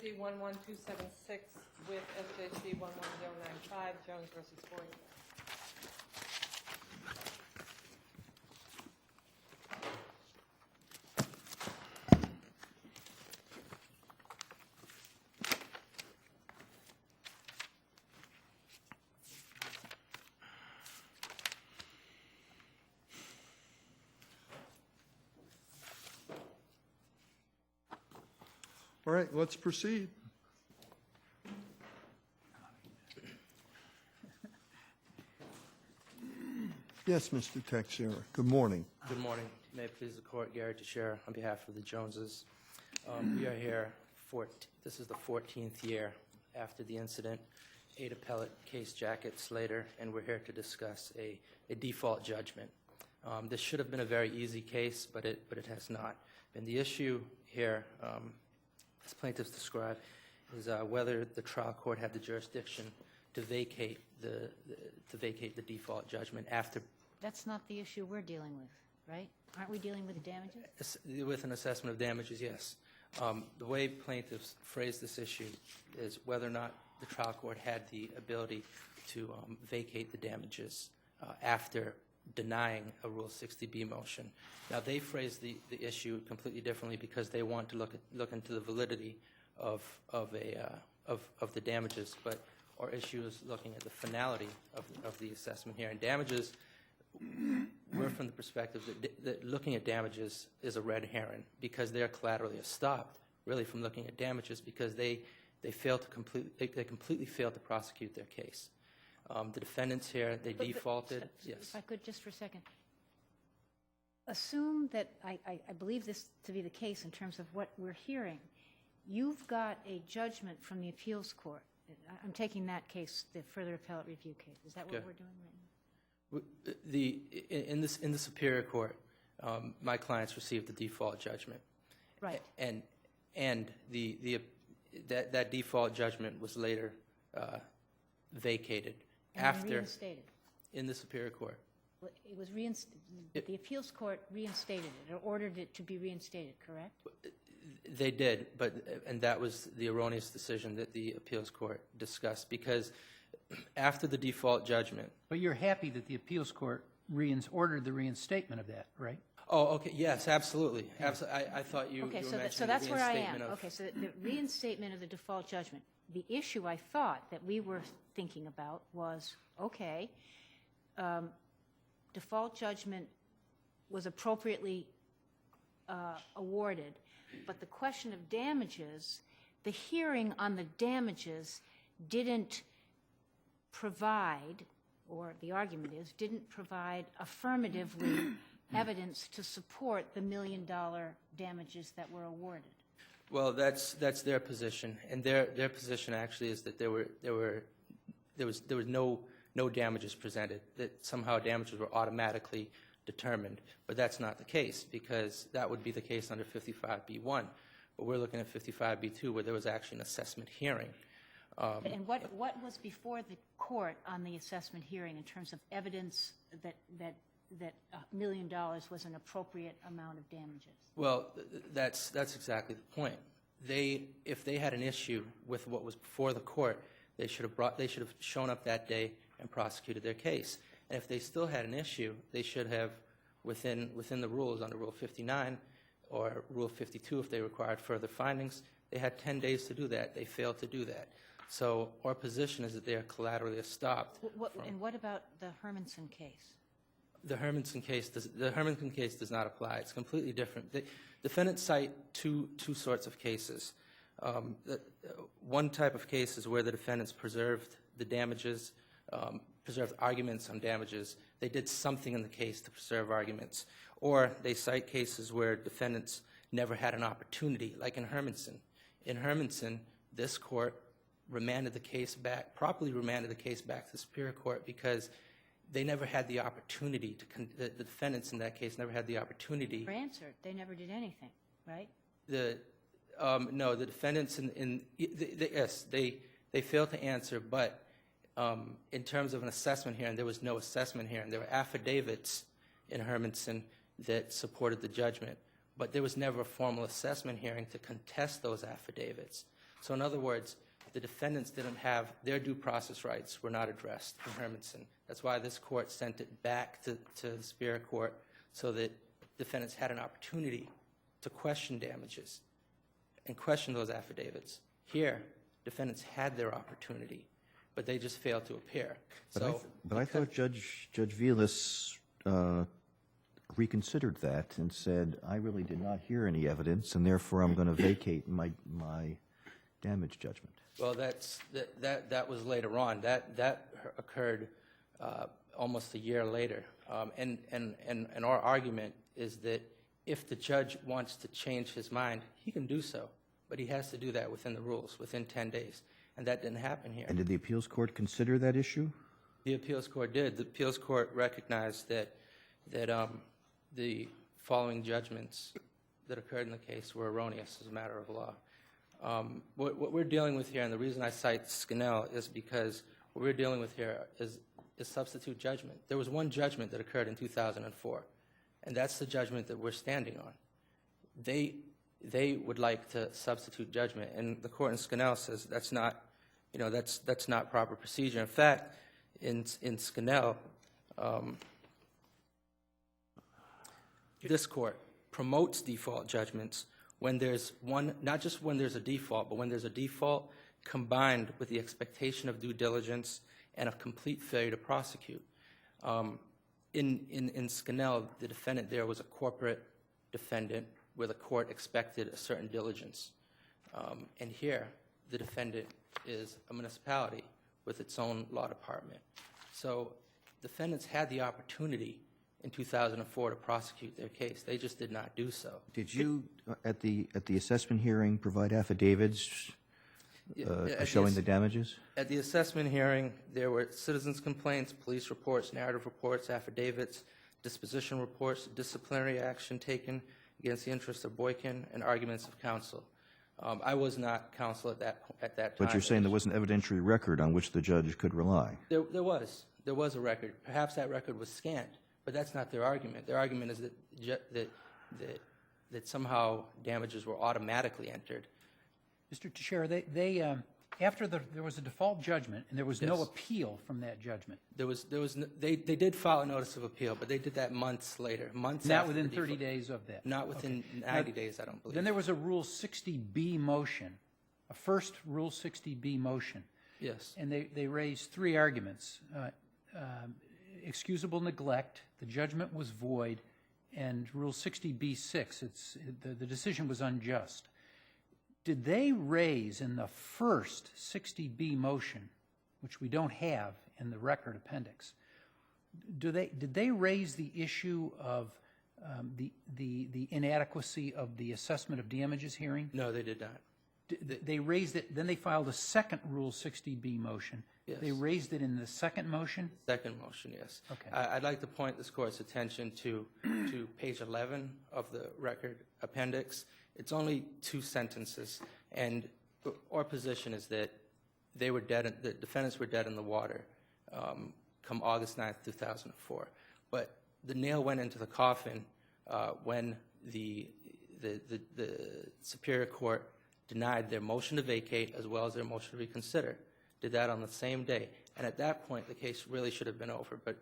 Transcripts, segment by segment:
SJC-11276 with SJC-11095, Jones versus Boykan. All right, let's proceed. Yes, Mr. Texiera, good morning. Good morning. May it please the court, Gary Teixeira on behalf of the Joneses. We are here this is the 14th year after the incident, 8 appellate case jackets later, and we're here to discuss a default judgment. This should have been a very easy case, but it has not. And the issue here, as plaintiffs describe, is whether the trial court had the jurisdiction to vacate the default judgment after. That's not the issue we're dealing with, right? Aren't we dealing with damages? With an assessment of damages, yes. The way plaintiffs phrase this issue is whether or not the trial court had the ability to vacate the damages after denying a Rule 60B motion. Now, they phrase the issue completely differently because they want to look into the validity of the damages, but our issue is looking at the finality of the assessment here. And damages, we're from the perspective that looking at damages is a red herring because they're collaterally stopped, really, from looking at damages because they completely failed to prosecute their case. The defendants here, they defaulted. Yes. If I could, just for a second. Assume that I believe this to be the case in terms of what we're hearing. You've got a judgment from the appeals court. I'm taking that case, the further appellate review case. Is that what we're doing right now? In the Superior Court, my clients received the default judgment. Right. And that default judgment was later vacated. And reinstated. In the Superior Court. It was reinstated. The appeals court reinstated it, or ordered it to be reinstated, correct? They did, and that was the erroneous decision that the appeals court discussed, because after the default judgment. But you're happy that the appeals court ordered the reinstatement of that, right? Oh, okay. Yes, absolutely. I thought you were mentioning so that's the where I am. reinstatement of. Okay, so the reinstatement of the default judgment. The issue I thought that we were thinking about was, okay, default judgment was appropriately awarded, but the question of damages, the hearing on the damages didn't provide, or the argument is, didn't provide affirmatively evidence to support the $1 million damages that were awarded. Well, that's their position, and their position actually is that there was no damages presented, that somehow damages were automatically determined, but that's not the case, because that would be the case under 55B1, but we're looking at 55B2 where there was actually an assessment hearing. And what was before the court on the assessment hearing in terms of evidence that $1 million was an appropriate amount of damages? Well, that's exactly the point. If they had an issue with what was before the court, they should have shown up that day and prosecuted their case. And if they still had an issue, they should have, within the rules under Rule 59 or Rule 52, if they required further findings, they had 10 days to do that. They failed to do that. So our position is that they are collaterally stopped. And what about the Hermanson case? The Hermanson case does not apply. It's completely different. The defendants cite two sorts of cases. One type of case is where the defendants preserved the damages, preserved arguments on damages. They did something in the case to preserve arguments. Or they cite cases where defendants never had an opportunity, like in Hermanson. In Hermanson, this court remanded the case back, properly remanded the case back to the Superior Court because they never had the opportunity the defendants in that case never had the opportunity. They were answered. They never did anything, right? No, the defendants yes, they failed to answer, but in terms of an assessment hearing, there was no assessment hearing. There were affidavits in Hermanson that supported the judgment, but there was never a formal assessment hearing to contest those affidavits. So in other words, the defendants didn't have, their due process rights were not addressed in Hermanson. That's why this court sent it back to the Superior Court so that defendants had an opportunity to question damages and question those affidavits. Here, defendants had their opportunity, but they just failed to appear. But I thought Judge Vilas reconsidered that and said, I really did not hear any evidence, and therefore I'm going to vacate my damage judgment. Well, that was later on. That occurred almost a year later. And our argument is that if the judge wants to change his mind, he can do so, but he has to do that within the rules, within 10 days. And that didn't happen here. And did the appeals court consider that issue? The appeals court did. The appeals court recognized that the following judgments that occurred in the case were erroneous as a matter of law. What we're dealing with here, and the reason I cite Scannell, is because what we're dealing with here is substitute judgment. There was one judgment that occurred in 2004, and that's the judgment that we're standing on. They would like to substitute judgment, and the court in Scannell says that's not, that's not proper procedure. In fact, in Scannell, this court promotes default judgments when there's one, not just when there's a default, but when there's a default combined with the expectation of due diligence and a complete failure to prosecute. In Scannell, the defendant there was a corporate defendant where the court expected a certain diligence. And here, the defendant is a municipality with its own law department. So defendants had the opportunity in 2004 to prosecute their case. They just did not do so. Did you, at the assessment hearing, provide affidavits showing the damages? At the assessment hearing, there were citizens' complaints, police reports, narrative reports, affidavits, disposition reports, disciplinary action taken against the interests of Boykan, and arguments of counsel. I was not counsel at that time. But you're saying there was an evidentiary record on which the judge could rely? There was. There was a record. Perhaps that record was scant, but that's not their argument. Their argument is that somehow damages were automatically entered. Mr. Teixeira, after there was a default judgment, and there was no appeal from that judgment. They did file a notice of appeal, but they did that months later, months Not after within the 30 default. days of that. Not within 90 days, I don't believe. Then there was a Rule 60B motion, a first Rule 60B motion. Yes. And they raised three arguments. Excusable neglect, the judgment was void, and Rule 60B-6, the decision was unjust. Did they raise in the first 60B motion, which we don't have in the record appendix, did they raise the issue of the inadequacy of the assessment of damages hearing? No, they did not. They raised it, then they filed a second Rule 60B motion. Yes. They raised it in the second motion? Second motion, yes. Okay. I'd like to point this Court's attention to page 11 of the record appendix. It's only 2 sentences, and our position is that they were dead, the defendants were dead in the water come August 9th, 2004. But the nail went into the coffin when the Superior Court denied their motion to vacate as well as their motion to reconsider. Did that on the same day. And at that point, the case really should have been over. But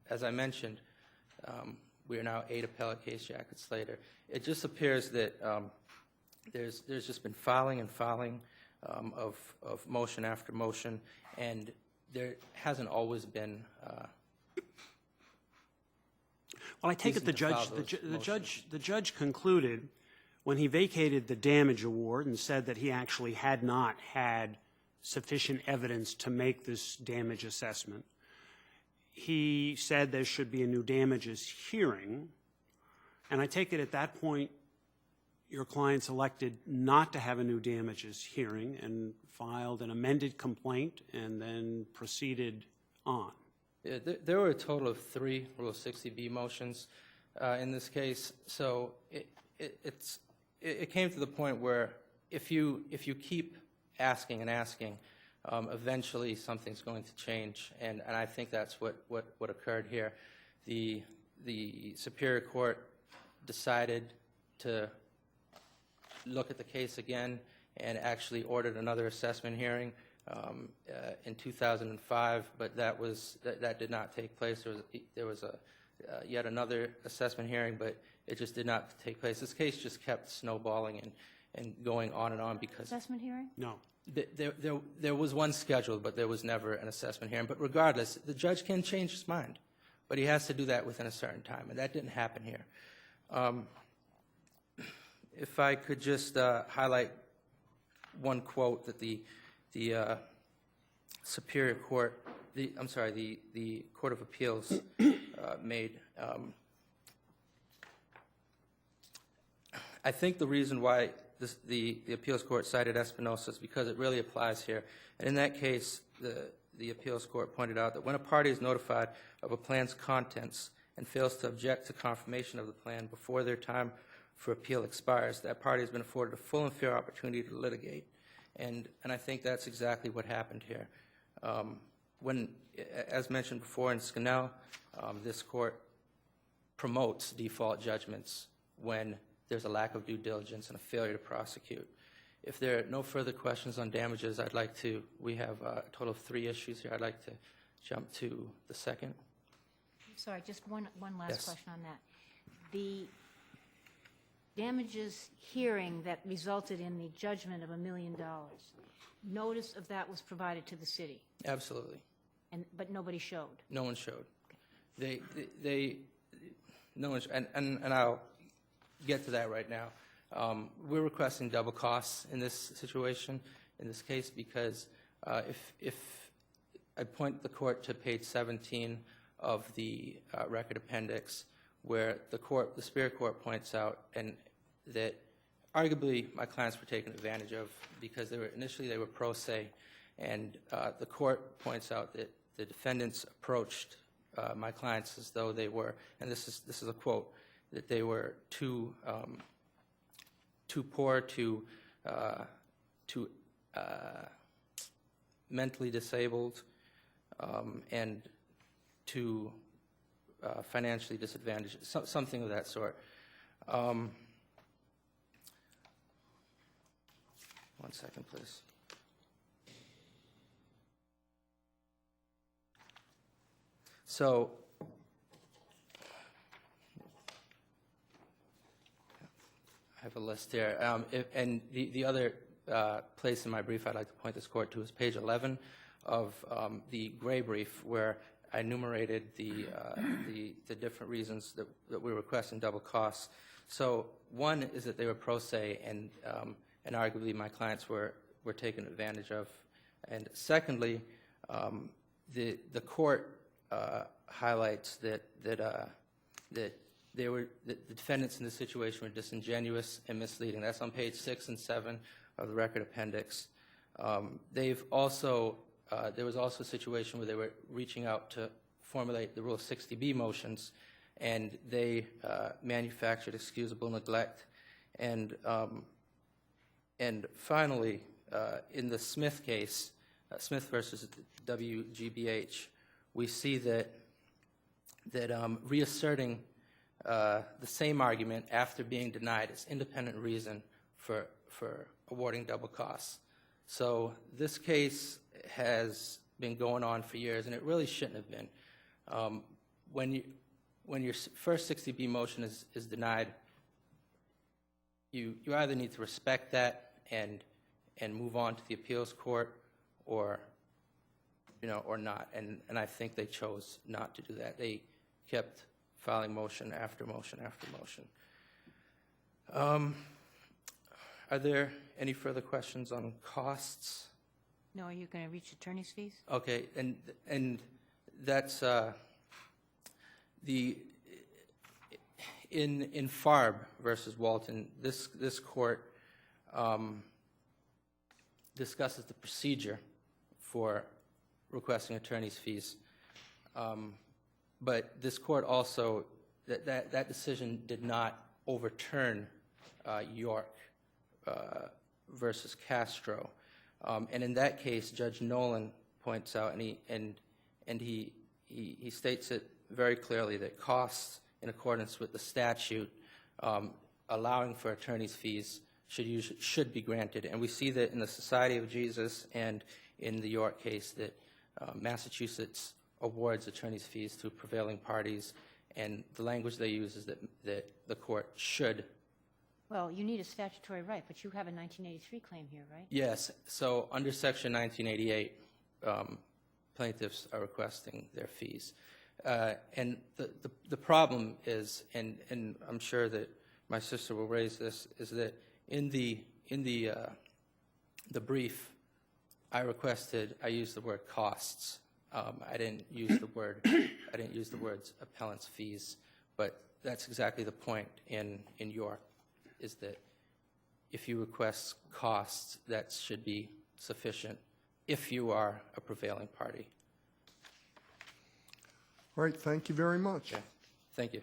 as I mentioned, we are now 8 appellate case jackets later. It just appears that there's just been filing and filing of motion after motion, and there hasn't always been. Well, I take it the judge concluded when he vacated the damage award and said that he actually had not had sufficient evidence to make this damage assessment. He said there should be a new damages hearing, and I take it at that point your clients elected not to have a new damages hearing and filed an amended complaint and then proceeded on. Yeah, there were a total of 3 Rule 60B motions in this case. So it came to the point where if you keep asking and asking, eventually something's going to change, and I think that's what occurred here. The Superior Court decided to look at the case again and actually ordered another assessment hearing in 2005, but that did not take place. There was yet another assessment hearing, but it just did not take place. This case just kept snowballing and going on and on because Assessment hearing? No. there was one scheduled, but there was never an assessment hearing. But regardless, the judge can change his mind, but he has to do that within a certain time, and that didn't happen here. If I could just highlight one quote that the Superior Court, the Court of Appeals made. I think the reason why the appeals court cited Espinosa is because it really applies here. And in that case, the appeals court pointed out that when a party is notified of a plan's contents and fails to object to confirmation of the plan before their time for appeal expires, that party has been afforded a full and fair opportunity to litigate. And I think that's exactly what happened here. When, as mentioned before in Scannell, this court promotes default judgments when there's a lack of due diligence and a failure to prosecute. If there are no further questions on damages, we have a total of 3 issues here. I'd like to jump to the second. Sorry, just one last Yes. question on that. The damages hearing that resulted in the judgment of $1 million, notice of that was provided to the city, Absolutely. but nobody showed. No one showed. No one, and I'll get to that right now. We're requesting double costs in this situation, in this case, because if I point the court to page 17 of the record appendix, where the Superior Court points out and that arguably my clients were taken advantage of because initially they were pro se, and the court points out that the defendants approached my clients as though they were, and this is a quote, that they were too poor, too mentally disabled, and too financially disadvantaged, something of that sort. One second, please. So, I have a list here. And the other place in my brief I'd like to point this court to is page 11 of the gray brief, where I enumerated the different reasons that we were requesting double costs. So one is that they were pro se, and arguably my clients were taken advantage of. And secondly, the court highlights that the defendants in this situation were disingenuous and misleading. That's on page 6 and 7 of the record appendix. There was also a situation where they were reaching out to formulate the Rule 60B motions, and they manufactured excusable neglect. And finally, in the Smith case, Smith versus WGBH, we see that reasserting the same argument after being denied is independent reason for awarding double costs. So this case has been going on for years, and it really shouldn't have been. When your first 60B motion is denied, you either need to respect that and move on to the appeals court, or not. And I think they chose not to do that. They kept filing motion after motion after motion. Are there any further questions on costs? No, are you going to reach attorney's fees? Okay, and that's in Farb versus Walton, this court discusses the procedure for requesting attorney's fees. But this court also, that decision did not overturn York versus Castro. And in that case, Judge Nolan points out, and he states it very clearly, that costs in accordance with the statute allowing for attorney's fees should be granted. And we see that in the Society of Jesus and in the York case that Massachusetts awards attorney's fees to prevailing parties, and the language they use is that the court should. Well, you need a statutory right, but you have a 1983 claim here, right? Yes. So under Section 1988, plaintiffs are requesting their fees. And the problem is, and I'm sure that my sister will raise this, is that in the brief, I used the word costs. I didn't use the words appellant's fees, but that's exactly the point in York, is that if you request costs, that should be sufficient if you are a prevailing party. All right, thank you very much. Okay. Thank you.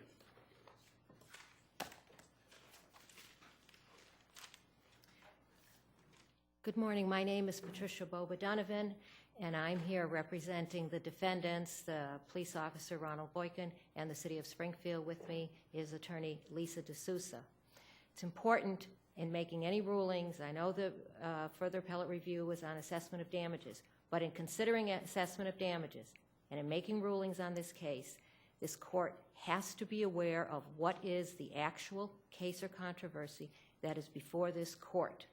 Good morning. My name is Patricia Boba Donovan, and I'm here representing the defendants, the police officer Ronald Boykan, and the City of Springfield. With me is attorney Lisa D'Souza. It's important in making any rulings. I know the further appellate review was on assessment of damages, but in considering assessment of damages and in making rulings on this case, this court has to be aware of what is the actual case or controversy that is before this court.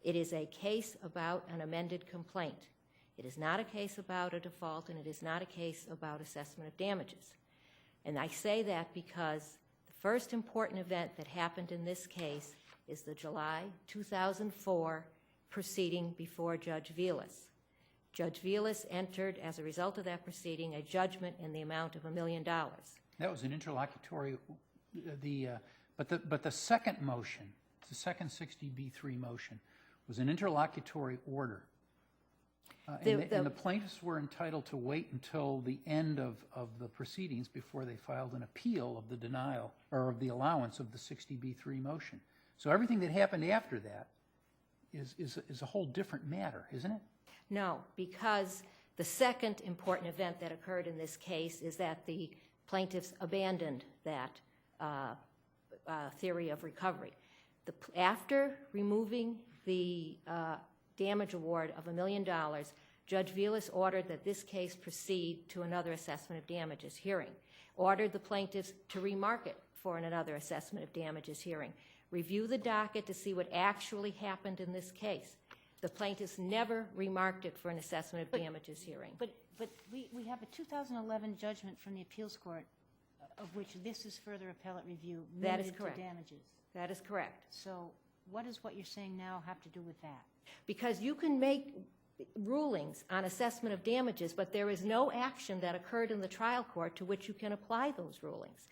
It is a case about an amended complaint. It is not a case about a default, and it is not a case about assessment of damages. And I say that because the first important event that happened in this case is the July 2004 proceeding before Judge Vilas. Judge Vilas entered, as a result of that proceeding, a judgment in the amount of $1 million. That was an interlocutory, but the second motion, the second 60B3 motion, was an interlocutory order. And the plaintiffs were entitled to wait until the end of the proceedings before they filed an appeal of the denial or of the allowance of the 60B3 motion. So everything that happened after that is a whole different matter, isn't it? No, because the second important event that occurred in this case is that the plaintiffs abandoned that theory of recovery. After removing the damage award of $1 million, Judge Vilas ordered that this case proceed to another assessment of damages hearing, ordered the plaintiffs to remarket for another assessment of damages hearing, review the docket to see what actually happened in this case. The plaintiffs never remarked it for an assessment of damages hearing. But we have a 2011 judgment from the appeals court of which this is further appellate review That is limited correct. to damages. That is correct. So what does what you're saying now have to do with that? Because you can make rulings on assessment of damages, but there is no action that occurred in the trial court to which you can apply those rulings.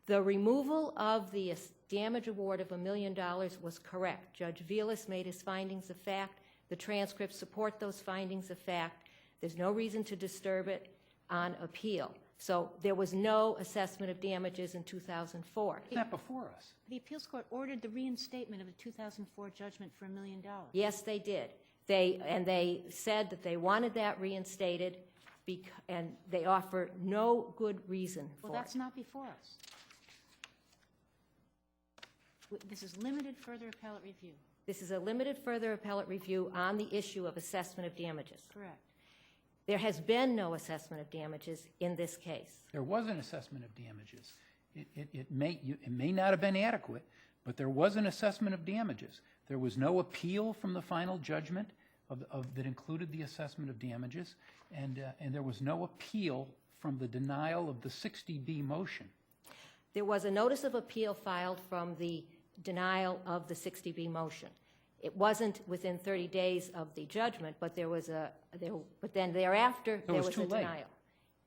The removal of the damage award of $1 million was correct. Judge Vilas made his findings of fact. The transcripts support those findings of fact. There's no reason to disturb it on appeal. So there was no assessment of damages in 2004. Isn't that before us? The appeals court ordered the reinstatement of the 2004 judgment for $1 million. Yes, they did. They said that they wanted that reinstated, and they offer no good reason for Well, that's not before us. This is limited further appellate review. This is a limited further appellate review on the issue of assessment of damages. Correct. There has been no assessment of damages in this case. There was an assessment of damages. It may not have been adequate, but there was an assessment of damages. There was no appeal from the final judgment that included the assessment of damages, and there was no appeal from the denial of the 60B motion. There was a notice of appeal filed from the denial of the 60B motion. It wasn't within 30 days of the judgment, but but then thereafter there was a too late.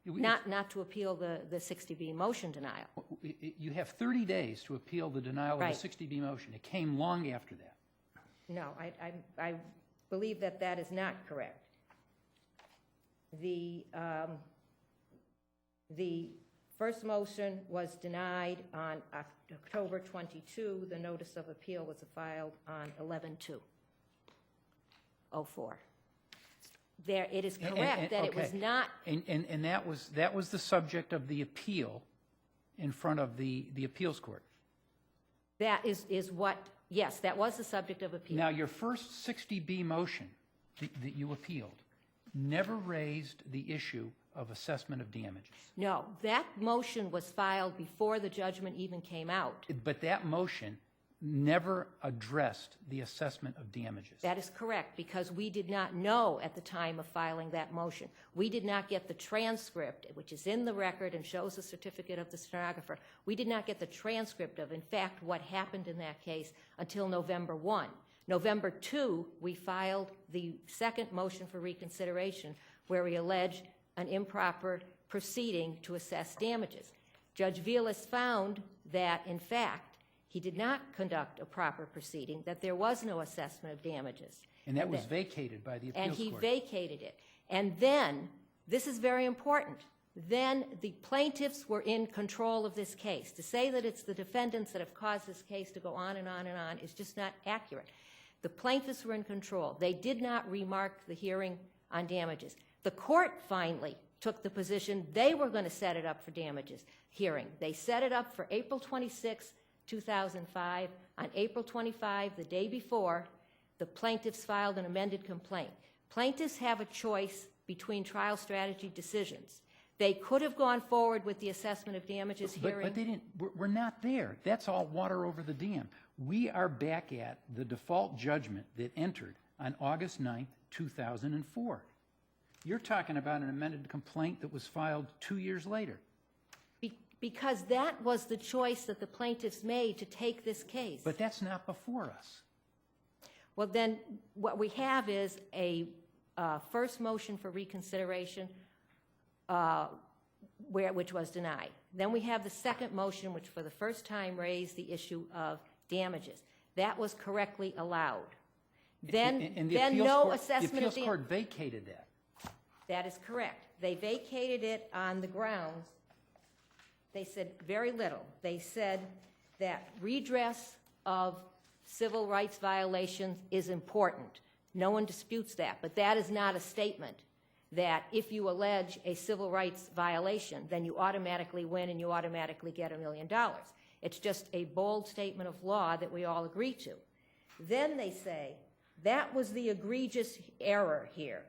denial. Not to appeal the 60B motion denial. You have 30 days to appeal the denial Right. of the 60B motion. It came long after that. No, I believe that that is not correct. The first motion was denied on October 22. The notice of appeal was filed on 11/2/04. It is correct that it was okay. not. And that was the subject of the appeal in front of the appeals court. That is what Yes, that was the subject of appeal. Now, your first 60B motion that you appealed never raised the issue of assessment of damages. No, that motion was filed before the judgment even came out. But that motion never addressed the assessment of damages. That is correct, because we did not know at the time of filing that motion. We did not get the transcript, which is in the record and shows the certificate of the stenographer. We did not get the transcript of, in fact, what happened in that case until November 1. November 2, we filed the second motion for reconsideration, where we alleged an improper proceeding to assess damages. Judge Vilas found that, in fact, he did not conduct a proper proceeding, that there was no assessment of damages. And that was vacated by the appeals And he court. vacated it. And then, this is very important, then the plaintiffs were in control of this case. To say that it's the defendants that have caused this case to go on and on and on is just not accurate. The plaintiffs were in control. They did not remark the hearing on damages. The court finally took the position they were going to set it up for damages hearing. They set it up for April 26, 2005. On April 25, the day before, the plaintiffs filed an amended complaint. Plaintiffs have a choice between trial strategy decisions. They could have gone forward with the assessment of damages hearing. But they didn't. We're not there. That's all water over the dam. We are back at the default judgment that entered on August 9, 2004. You're talking about an amended complaint that was filed 2 years later. Because that was the choice that the plaintiffs made to take this case. But that's not before us. Well, then what we have is a first motion for reconsideration, which was denied. Then we have the second motion, which for the first time raised the issue of damages. That was correctly allowed. Then no assessment the of appeals court vacated that. That is correct. They vacated it on the grounds, they said very little. They said that redress of civil rights violations is important. No one disputes that, but that is not a statement that if you allege a civil rights violation, then you automatically win and you automatically get $1 million. It's just a bold statement of law that we all agree to. Then they say that was the egregious error here,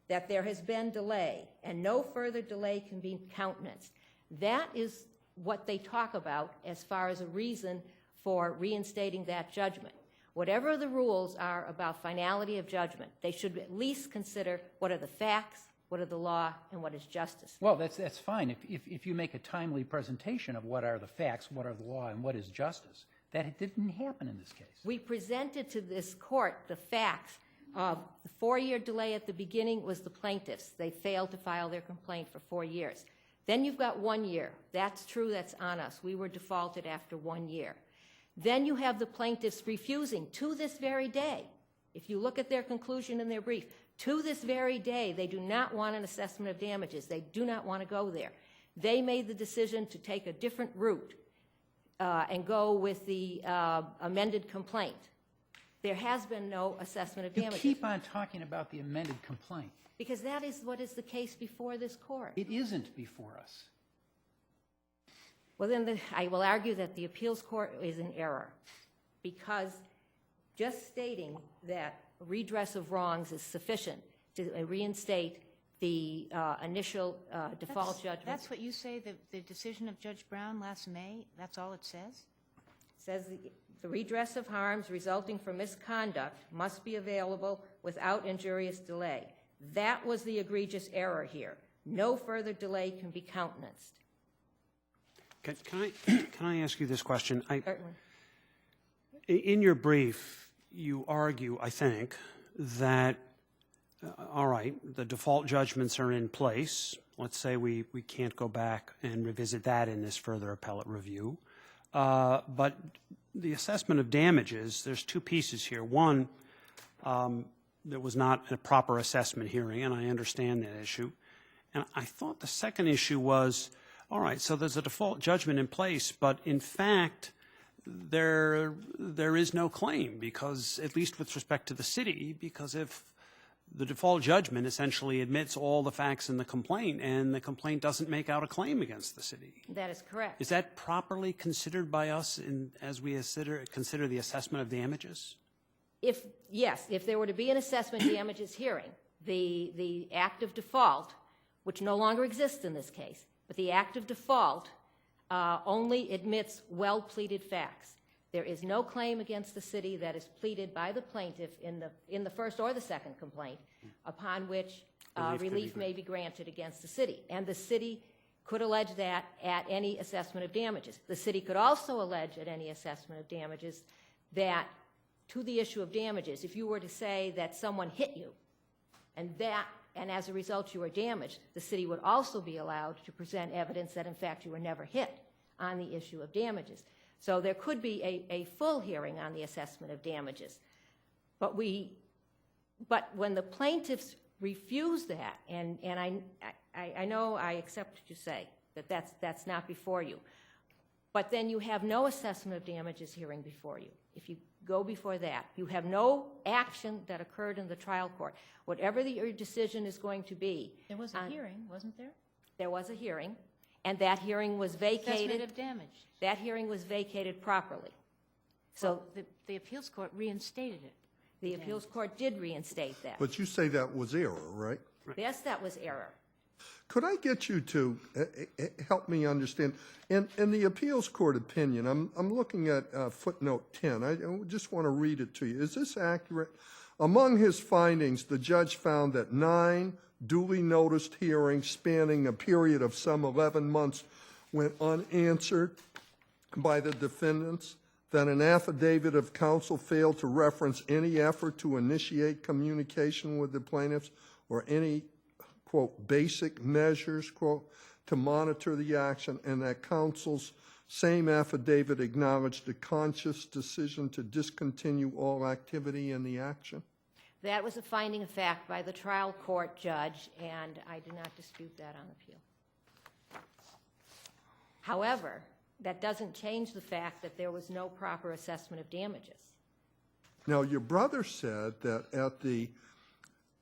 that there has been delay and no further delay can be countenanced. That is what they talk about as far as a reason for reinstating that judgment. Whatever the rules are about finality of judgment, they should at least consider what are the facts, what are the law, and what is justice. Well, that's fine if you make a timely presentation of what are the facts, what are the law, and what is justice. That didn't happen in this case. We presented to this court the facts of the 4-year delay at the beginning was the plaintiffs. They failed to file their complaint for 4 years. Then you've got 1 year. That's true, that's on us. We were defaulted after 1 year. Then you have the plaintiffs refusing to this very day. If you look at their conclusion in their brief, to this very day, they do not want an assessment of damages. They do not want to go there. They made the decision to take a different route and go with the amended complaint. There has been no assessment of damages. You keep on talking about the amended complaint. Because that is what is the case before this court. It isn't before us. Well, then I will argue that the appeals court is in error, because just stating that redress of wrongs is sufficient to reinstate the initial default judgment. That's what you say, the decision of Judge Brown last May, that's all it says? It says the redress of harms resulting from misconduct must be available without injurious delay. That was the egregious error here. No further delay can be countenanced. Can I ask you this question? Certainly. In your brief, you argue, I think, that, all right, the default judgments are in place. Let's say we can't go back and revisit that in this further appellate review. But the assessment of damages, there's two pieces here. One, there was not a proper assessment hearing, and I understand that issue. And I thought the second issue was, all right, so there's a default judgment in place, but in fact, there is no claim, because, at least with respect to the city, because if the default judgment essentially admits all the facts in the complaint, and the complaint doesn't make out a claim against the city. That is correct. Is that properly considered by us as we consider the assessment of damages? Yes, if there were to be an assessment damages hearing, the act of default, which no longer exists in this case, but the act of default only admits well-pleaded facts. There is no claim against the city that is pleaded by the plaintiff in the first or the second complaint upon which relief may be granted against the city. And the city could allege that at any assessment of damages. The city could also allege at any assessment of damages that to the issue of damages, if you were to say that someone hit you and as a result you were damaged, the city would also be allowed to present evidence that in fact you were never hit on the issue of damages. So there could be a full hearing on the assessment of damages. But when the plaintiffs refuse that, and I know I accept what you say, that that's not before you, but then you have no assessment of damages hearing before you. If you go before that, you have no action that occurred in the trial court. Whatever your decision is going to be. There was a hearing, wasn't there? There was a hearing, and that hearing was vacated. Assessment of damage. That hearing was vacated properly. So The appeals court reinstated it. the appeals court did reinstate that. But you say that was error, right? Yes, that was error. Could I get you to help me understand? In the appeals court opinion, I'm looking at footnote 10. I just want to read it to you. Is this accurate? Among his findings, the judge found that 9 duly noticed hearings spanning a period of some 11 months went unanswered by the defendants, that an affidavit of counsel failed to reference any effort to initiate communication with the plaintiffs or any, quote, basic measures, quote, to monitor the action, and that counsel's same affidavit acknowledged a conscious decision to discontinue all activity in the action? That was a finding of fact by the trial court judge, and I do not dispute that on appeal. However, that doesn't change the fact that there was no proper assessment of damages. Now, your brother said that at the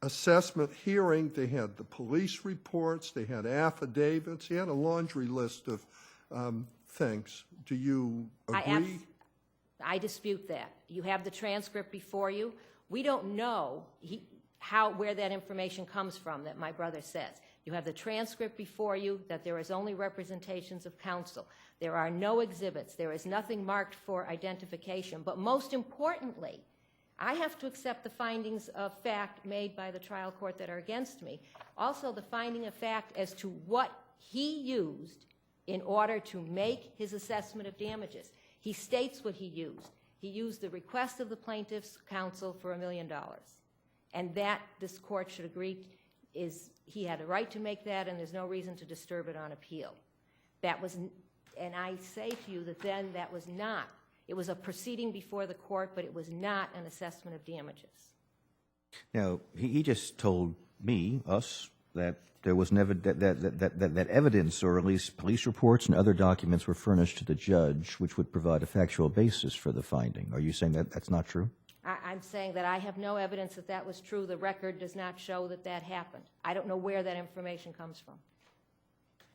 assessment hearing, they had the police reports, they had affidavits, he had a laundry list of things. Do you agree? I dispute that. You have the transcript before you. We don't know where that information comes from that my brother says. You have the transcript before you that there is only representations of counsel. There are no exhibits. There is nothing marked for identification. But most importantly, I have to accept the findings of fact made by the trial court that are against me. Also, the finding of fact as to what he used in order to make his assessment of damages. He states what he used. He used the request of the plaintiff's counsel for $1 million. And that, this court should agree, is he had a right to make that, and there's no reason to disturb it on appeal. That was, and I say to you that then that was not. It was a proceeding before the court, but it was not an assessment of damages. Now, he just told us, that there was never, that evidence, or at least police reports and other documents were furnished to the judge, which would provide a factual basis for the finding. Are you saying that that's not true? I'm saying that I have no evidence that that was true. The record does not show that that happened. I don't know where that information comes from.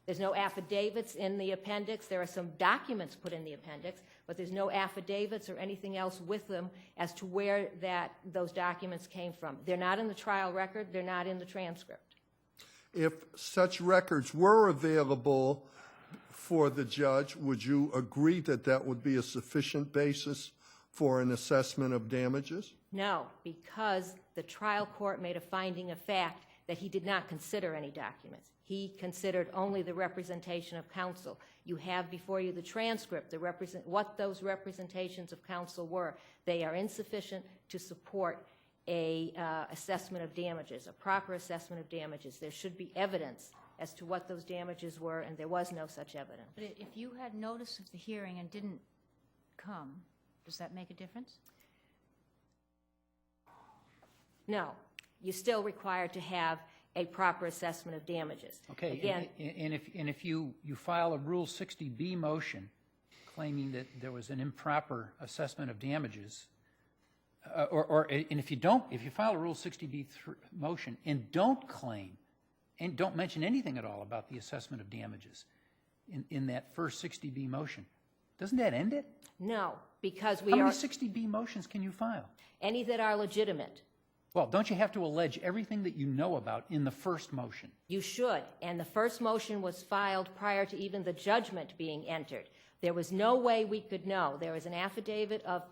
There's no affidavits in the appendix. There are some documents put in the appendix, but there's no affidavits or anything else with them as to where those documents came from. They're not in the trial record. They're not in the transcript. If such records were available for the judge, would you agree that that would be a sufficient basis for an assessment of damages? No, because the trial court made a finding of fact that he did not consider any documents. He considered only the representation of counsel. You have before you the transcript, what those representations of counsel were. They are insufficient to support a assessment of damages, a proper assessment of damages. There should be evidence as to what those damages were, and there was no such evidence. But if you had notice of the hearing and didn't come, does that make a difference? No. You're still required to have a proper assessment of damages. Okay. Again, and if you file a Rule 60B motion claiming that there was an improper assessment of damages, And if you file a Rule 60B motion and don't claim, and don't mention anything at all about the assessment of damages in that first 60B motion, doesn't that end it? No, because we How are, many 60B motions can you file? any that are legitimate. Well, don't you have to allege everything that you know about in the first motion? You should, and the first motion was filed prior to even the judgment being entered. There was no way we could know. There was an affidavit of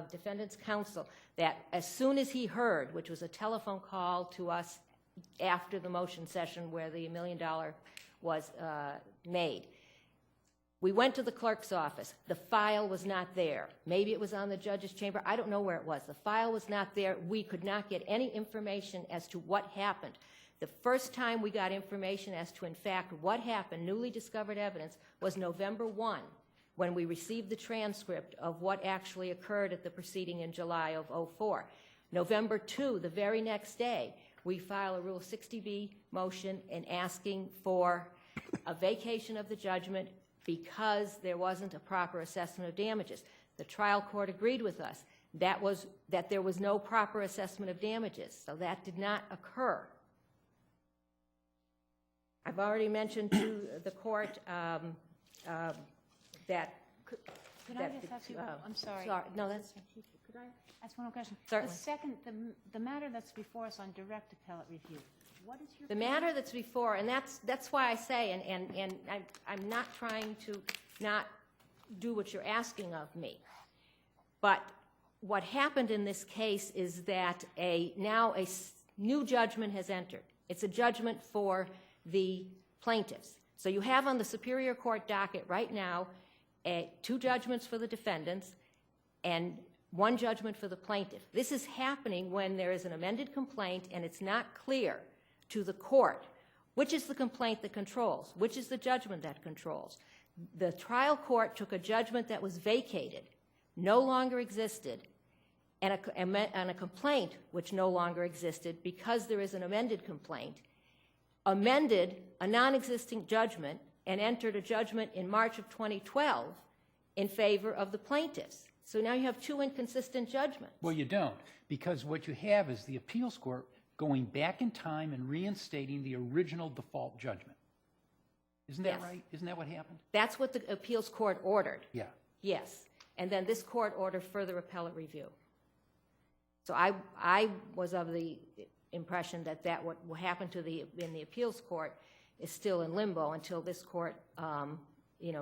defendant's counsel that as soon as he heard, which was a telephone call to us after the motion session where the $1 million was made, we went to the clerk's office. The file was not there. Maybe it was on the judge's chamber. I don't know where it was. The file was not there. We could not get any information as to what happened. The first time we got information as to, in fact, what happened, newly discovered evidence, was November 1, when we received the transcript of what actually occurred at the proceeding in July of '04. November 2, the very next day, we file a Rule 60B motion and asking for a vacation of the judgment because there wasn't a proper assessment of damages. The trial court agreed with us that there was no proper assessment of damages, so that did not occur. I've already mentioned to the court that... Could I just ask you, I'm sorry. No, that's... Could I ask one more question? Certainly. The second, the matter that's before us on direct appellate review, what is your... The matter that's before, and that's why I say, and I'm not trying to not do what you're asking of me, but what happened in this case is that now a new judgment has entered. It's a judgment for the plaintiffs. So you have on the Superior Court docket right now 2 judgments for the defendants and 1 judgment for the plaintiff. This is happening when there is an amended complaint and it's not clear to the court which is the complaint that controls, which is the judgment that controls. The trial court took a judgment that was vacated, no longer existed, and a complaint which no longer existed because there is an amended complaint, amended a non-existing judgment and entered a judgment in March of 2012 in favor of the plaintiffs. So now you have 2 inconsistent judgments. Well, you don't, because what you have is the appeals court going back in time and reinstating the original default judgment. Isn't that Yes. right? Isn't that what happened? That's what the appeals court ordered. Yeah. Yes. And then this court ordered further appellate review. So I was of the impression that what happened in the appeals court is still in limbo until this court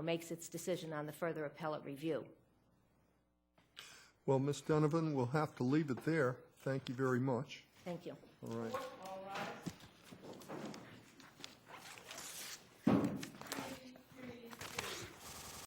makes its decision on the further appellate review. Well, Ms. Donovan, we'll have to leave it there. Thank you very much. Thank you. All right.